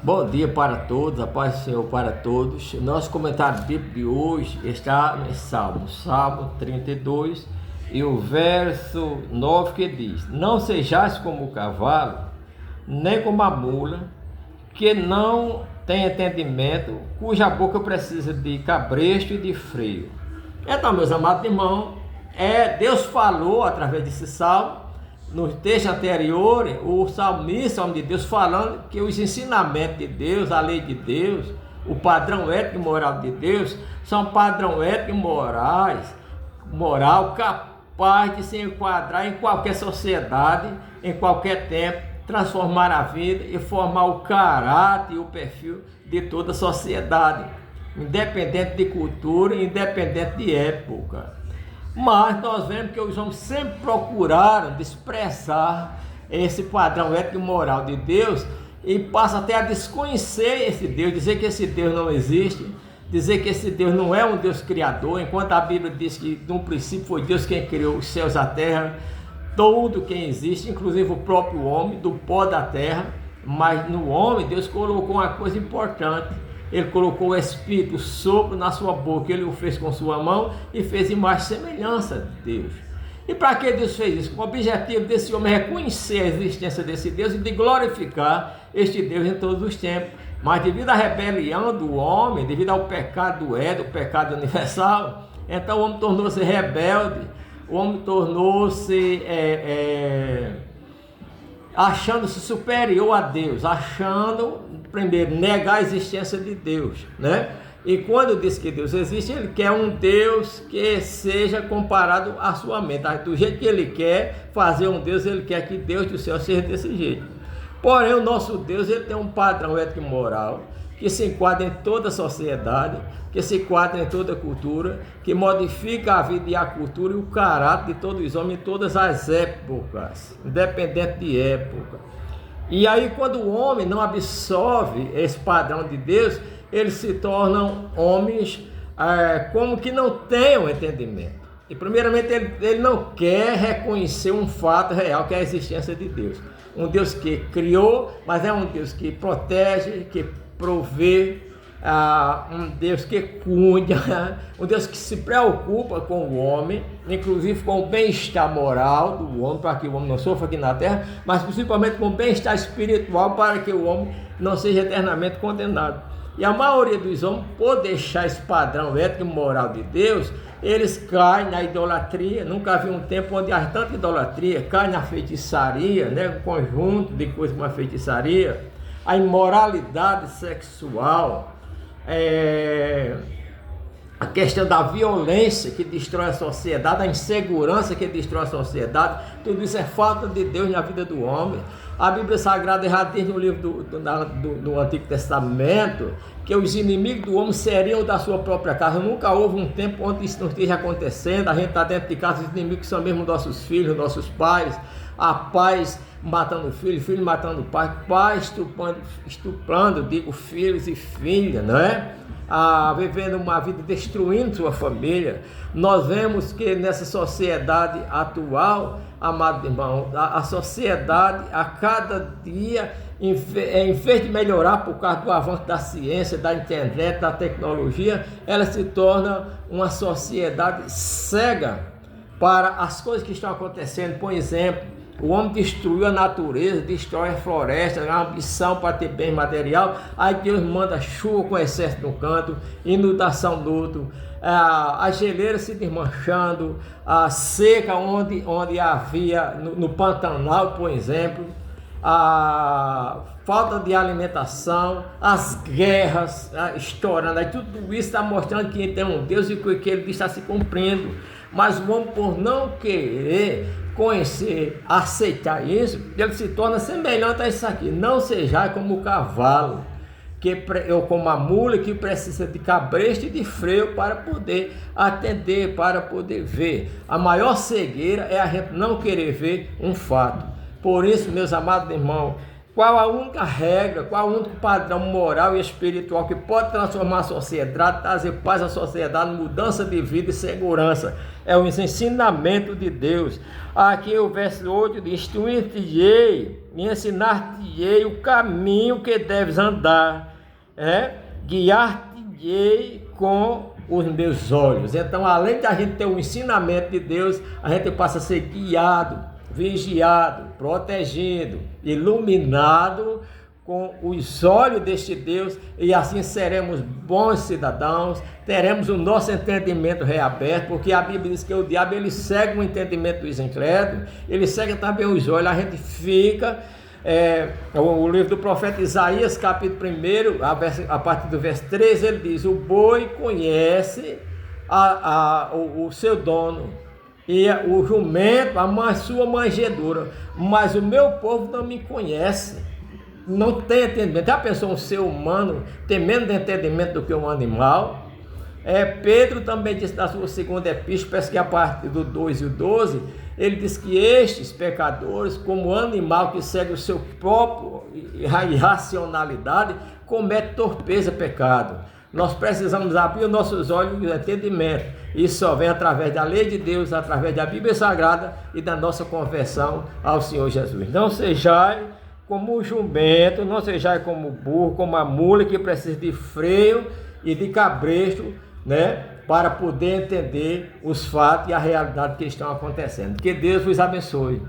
Bom dia para todos, a paz do Senhor para todos. Nosso comentário bíblico de hoje está no Salmo 32 e o verso 9 que diz: Não sejais como o cavalo, nem como a mula, que não tem entendimento, cuja boca precisa de cabresto e de freio. Então, meus amados irmãos, Deus falou através desse salmo. No texto anterior, o salmista, o homem de Deus, falando que os ensinamentos de Deus, a lei de Deus, o padrão ético e moral de Deus, são padrão ético e moral capaz de se enquadrar em qualquer sociedade, em qualquer tempo, transformar a vida e formar o caráter e o perfil de toda a sociedade, independente de cultura, independente de época. Mas nós vemos que os homens sempre procuraram expressar esse padrão ético e moral de Deus e passam até a desconhecer esse Deus, dizer que esse Deus não existe, dizer que esse Deus não é um Deus criador, enquanto a Bíblia diz que no princípio foi Deus quem criou os céus e a terra, tudo quem existe, inclusive o próprio homem, do pó da terra. Mas no homem Deus colocou uma coisa importante. Ele colocou o Espírito, o sopro na sua boca, ele o fez com sua mão e fez imagem e semelhança de Deus. E para que Deus fez isso? Com o objetivo desse homem reconhecer a existência desse Deus e de glorificar este Deus em todos os tempos. Mas devido à rebelião do homem, devido ao pecado do Éden, o pecado universal, então o homem tornou-se rebelde, o homem tornou-se achando-se superior a Deus, achando, primeiro, negar a existência de Deus, né? E quando diz que Deus existe, ele quer um Deus que seja comparado à sua mente. Do jeito que ele quer fazer um Deus, ele quer que Deus do céu seja desse jeito. Porém, o nosso Deus, ele tem um padrão ético e moral que se enquadra em toda a sociedade, que se enquadra em toda a cultura, que modifica a vida e a cultura e o caráter de todos os homens em todas as épocas, independente de época. E aí, quando o homem não absorve esse padrão de Deus, eles se tornam homens como que não tenham entendimento. E primeiramente ele não quer reconhecer um fato real, que é a existência de Deus. Um Deus que criou, mas é um Deus que protege, que provê, um Deus que cuida, um Deus que se preocupa com o homem, inclusive com o bem-estar moral do homem, para que o homem não sofra aqui na terra, mas principalmente com o bem-estar espiritual, para que o homem não seja eternamente condenado. E a maioria dos homens, por deixar esse padrão ético e moral de Deus, eles caem na idolatria. Nunca vi um tempo onde há tanta idolatria, caem na feitiçaria, né? Um conjunto de coisas como a feitiçaria, a imoralidade sexual, a questão da violência que destrói a sociedade, a insegurança que destrói a sociedade. Tudo isso é falta de Deus na vida do homem. A Bíblia Sagrada já diz no livro do Antigo Testamento que os inimigos do homem seriam da sua própria casa. Nunca houve um tempo onde isso não esteja acontecendo. A gente está dentro de casa, os inimigos são mesmo nossos filhos, nossos pais, a pais matando filho, filho matando pai, pai estuprando, digo, filhos e filhas, não é? Vivendo uma vida destruindo sua família. Nós vemos que nessa sociedade atual, amado irmão, a sociedade a cada dia, em vez de melhorar por causa do avanço da ciência, da internet, da tecnologia, ela se torna uma sociedade cega para as coisas que estão acontecendo. Por exemplo, o homem destruiu a natureza, destrói a floresta, a ambição para ter bem material. Aí Deus manda chuva com excesso no canto, inundação no outro, a geleira se desmanchando, a seca onde havia no Pantanal, por exemplo, a falta de alimentação, as guerras estourando. Aí tudo isso está mostrando que tem um Deus e que ele está se cumprindo. Mas o homem, por não querer conhecer, aceitar isso, ele se torna semelhante a isso aqui. Não seja como o cavalo, ou como a mula, que precisa de cabresto e de freio para poder atender, para poder ver. A maior cegueira é a gente não querer ver um fato. Por isso, meus amados irmãos, Qual a única regra, qual o único padrão moral e espiritual que pode transformar a sociedade, trazer paz à sociedade, mudança de vida e segurança? É o ensinamento de Deus. Aqui o verso 8 diz: instruir-te-ei e ensinar-te-ei o caminho que deves andar, guiar-te-ei com os meus olhos. Então, além de a gente ter o ensinamento de Deus, a gente passa a ser guiado, vigiado, protegido, iluminado com os olhos deste Deus, e assim seremos bons cidadãos, teremos o nosso entendimento reaberto, porque a Bíblia diz que o diabo ele segue o entendimento dos incrédulos, ele segue também os olhos, a gente fica... o livro do profeta Isaías, capítulo 1, a partir do verso 13, ele diz: o boi conhece o seu dono, e o jumento a sua manjedoura, mas o meu povo não me conhece, não tem entendimento. Já pensou um ser humano ter menos entendimento do que um animal? Pedro também disse na sua segunda epístola, parece que a partir do 2 e o 12, ele diz que estes pecadores, como animal que segue o seu próprio irracionalidade, comete torpeza, pecado. Nós precisamos abrir os nossos olhos de entendimento. Isso só vem através da lei de Deus, através da Bíblia Sagrada e da nossa conversão ao Senhor Jesus. Não sejais como o jumento, não sejais como o burro, como a mula que precisa de freio e de cabresto, para poder entender os fatos e a realidade que estão acontecendo. Que Deus vos abençoe.